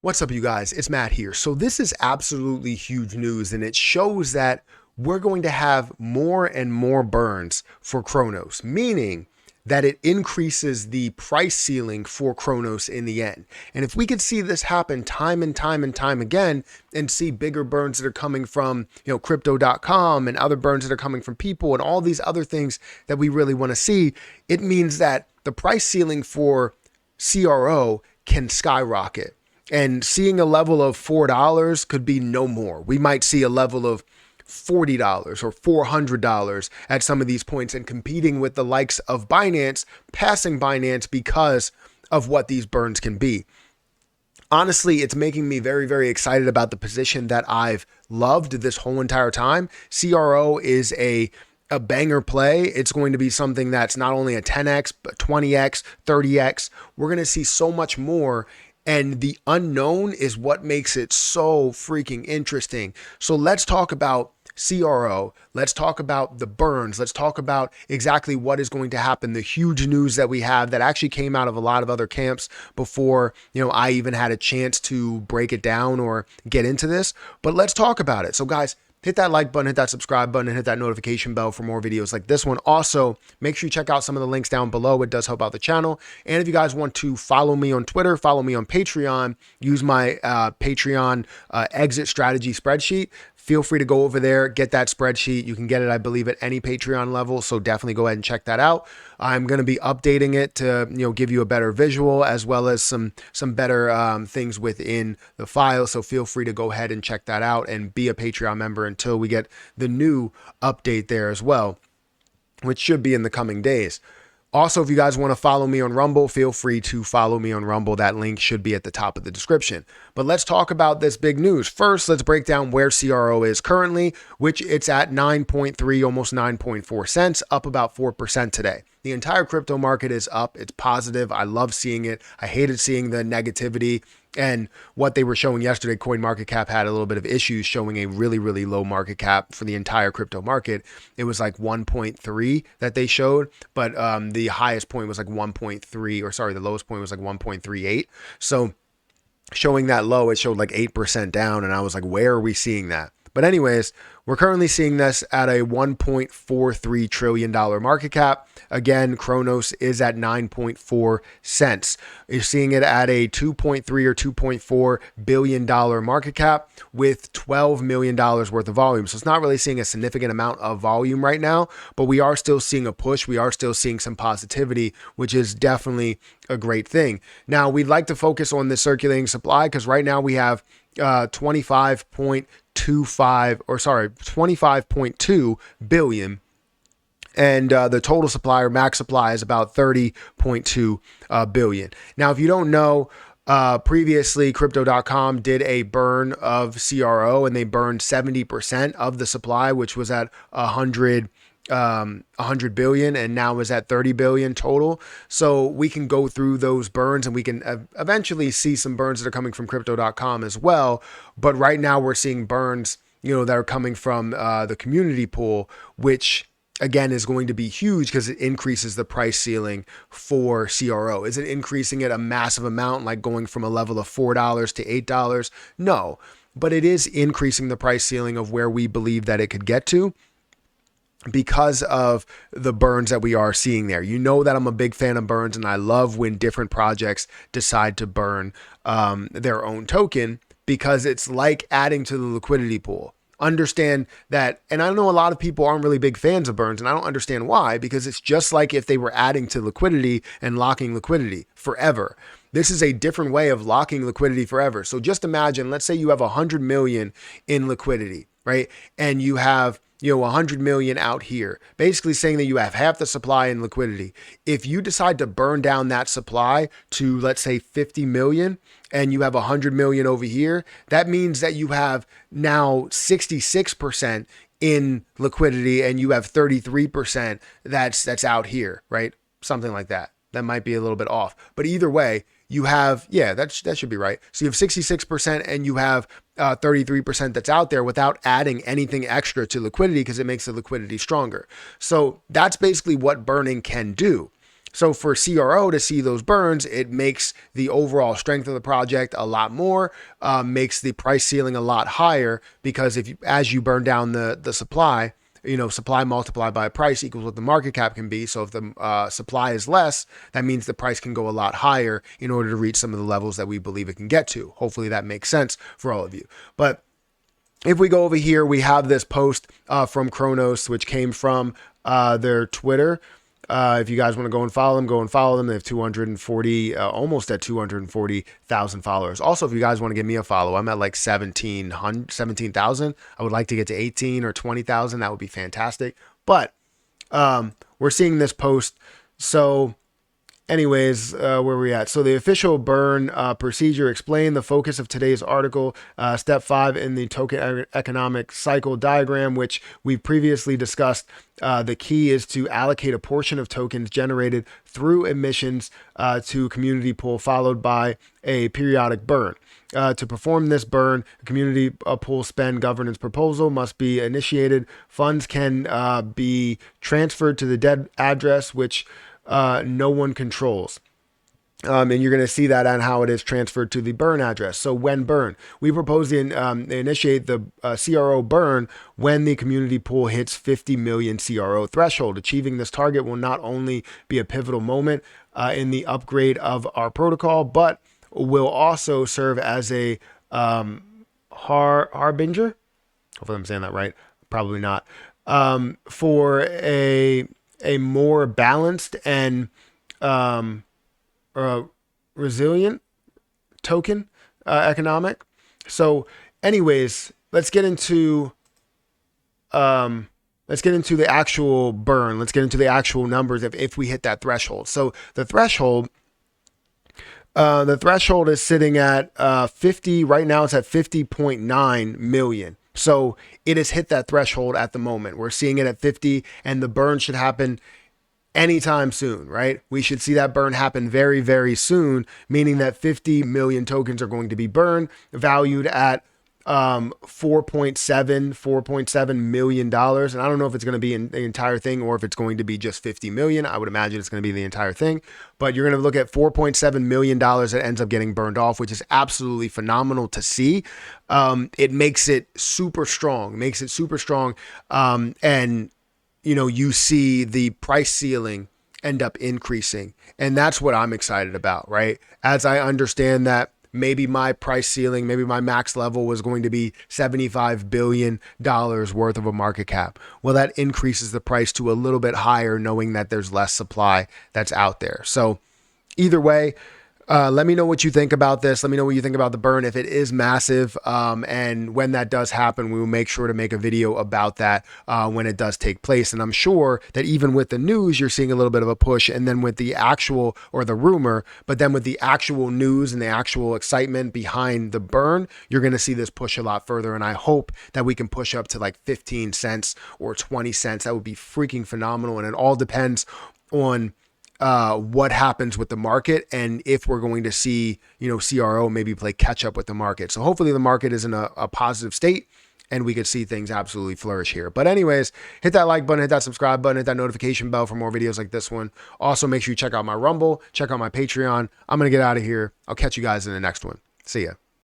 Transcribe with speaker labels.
Speaker 1: What's up, you guys? It's Matt here. So this is absolutely huge news, and it shows that we're going to have more and more burns for CRONOS, meaning that it increases the price ceiling for CRONOS in the end. And if we could see this happen time and time and time again and see bigger burns that are coming from, crypto.com and other burns that are coming from people and all these other things that we really want to see, it means that the price ceiling for CRO can skyrocket. And seeing a level of $4 could be no more. We might see a level of $40 or $400 at some of these points and competing with the likes of Binance, passing Binance because of what these burns can be. Honestly, it's making me very, very excited about the position that I've loved this whole entire time. CRO is a banger play. It's going to be something that's not only a 10x, but 20x, 30x. We're going to see so much more. And the unknown is what makes it so freaking interesting. So let's talk about CRO. Let's talk about the burns. Let's talk about exactly what is going to happen. The huge news that we have that actually came out of a lot of other camps before, I even had a chance to break it down or get into this. But let's talk about it. So guys, hit that like button, hit that subscribe button, and hit that notification bell for more videos like this one. Also, make sure you check out some of the links down below. It does help out the channel. And if you guys want to follow me on Twitter, follow me on Patreon, use my Patreon exit strategy spreadsheet. Feel free to go over there, get that spreadsheet. You can get it, I believe, at any Patreon level. So definitely go ahead and check that out. I'm going to be updating it to, give you a better visual as well as some better things within the file. So feel free to go ahead and check that out and be a Patreon member until we get the new update there as well, which should be in the coming days. Also, if you guys want to follow me on Rumble, feel free to follow me on Rumble. That link should be at the top of the description. But let's talk about this big news. First, let's break down where CRO is currently, which it's at 9.3, almost 9.4 cents, up about 4% today. The entire crypto market is up. It's positive. I love seeing it. I hated seeing the negativity. And what they were showing yesterday, CoinMarketCap had a little bit of issues showing a really, really low market cap for the entire crypto market. It was like 1.3 that they showed, but the highest point was like 1.3, or sorry, the lowest point was like 1.38. So showing that low, it showed like 8% down. And I was like, where are we seeing that? But anyways, we're currently seeing this at a $1.43 trillion market cap. Again, CRONOS is at 9.4 cents. You're seeing it at a $2.3 or $2.4 billion market cap with $12 million worth of volume. So it's not really seeing a significant amount of volume right now, but we are still seeing a push. We are still seeing some positivity, which is definitely a great thing. Now, we'd like to focus on the circulating supply because right now we have 25.2 billion. And the total supply or max supply is about 30.2 billion. Now, if you don't know, previously crypto.com did a burn of CRO and they burned 70% of the supply, which was at 100 billion and now is at 30 billion total. So we can go through those burns and we can eventually see some burns that are coming from crypto.com as well. But right now we're seeing burns, that are coming from the community pool, which again is going to be huge because it increases the price ceiling for CRO. Is it increasing it a massive amount, like going from a level of $4 to $8? No, but it is increasing the price ceiling of where we believe that it could get to, because of the burns that we are seeing there. You know that I'm a big fan of burns, and I love when different projects decide to burn their own token, because it's like adding to the liquidity pool. Understand that, and I know a lot of people aren't really big fans of burns, and I don't understand why, because it's just like if they were adding to liquidity and locking liquidity forever. This is a different way of locking liquidity forever. So just imagine, let's say you have 100 million in liquidity, right? And you have 100 million out here, basically saying that you have half the supply in liquidity. If you decide to burn down that supply to, let's say, 50 million, and you have 100 million over here, that means that you have now 66% in liquidity and you have 33% that's out here, right? Something like that. That might be a little bit off, but either way, you have, that should be right. So you have 66% and you have 33% that's out there without adding anything extra to liquidity, because it makes the liquidity stronger. So that's basically what burning can do. So for CRO to see those burns, it makes the overall strength of the project a lot more, makes the price ceiling a lot higher, because as you burn down the supply, supply multiplied by price equals what the market cap can be. So if the supply is less, that means the price can go a lot higher in order to reach some of the levels that we believe it can get to. Hopefully that makes sense for all of you. But if we go over here, we have this post from CRONOS, which came from their Twitter. If you guys want to go and follow them, They have 240, almost at 240,000 followers. Also, if you guys want to give me a follow, I'm at like 17,000. I would like to get to 18 or 20,000. That would be fantastic. But we're seeing this post. So anyways, where are we at? So the official burn procedure explained the focus of today's article, step 5 in the token economic cycle diagram, which we previously discussed. The key is to allocate a portion of tokens generated through emissions to community pool, followed by a periodic burn. To perform this burn, a community pool spend governance proposal must be initiated. Funds can be transferred to the dead address, which no one controls. And you're going to see that on how it is transferred to the burn address. So when burn, we propose to initiate the CRO burn when the community pool hits 50 million CRO threshold. Achieving this target will not only be a pivotal moment in the upgrade of our protocol, but will also serve as a harbinger. Hopefully I'm saying that right. Probably not. For a more balanced and resilient token economic. So anyways, let's get into the actual burn. Let's get into the actual numbers if we hit that threshold. So the threshold is sitting at 50 right now. It's at 50.9 million. So it has hit that threshold at the moment. We're seeing it at 50, and the burn should happen anytime soon, right? We should see that burn happen very, very soon, meaning that 50 million tokens are going to be burned, valued at $4.7 million. And I don't know if it's going to be in the entire thing or if it's going to be just 50 million. I would imagine it's going to be the entire thing, but you're going to look at $4.7 million that ends up getting burned off, which is absolutely phenomenal to see. It makes it super strong, and you see the price ceiling end up increasing. And that's what I'm excited about, right? As I understand that maybe my price ceiling, maybe my max level was going to be $75 billion worth of a market cap. Well, that increases the price to a little bit higher, knowing that there's less supply that's out there. So either way, let me know what you think about this. Let me know what you think about the burn, if it is massive. And when that does happen, we will make sure to make a video about that when it does take place. And I'm sure that even with the news, you're seeing a little bit of a push, and then with the actual, or the rumor, but then with the actual news and the actual excitement behind the burn, you're going to see this push a lot further. And I hope that we can push up to like 15 cents or 20 cents. That would be freaking phenomenal. And it all depends on what happens with the market, and if we're going to see, CRO maybe play catch up with the market. So hopefully the market is in a positive state and we could see things absolutely flourish here. But anyways, hit that like button, hit that subscribe button, hit that notification bell for more videos like this one. Also, make sure you check out my Rumble, check out my Patreon. I'm going to get out of here. I'll catch you guys in the next one. See ya.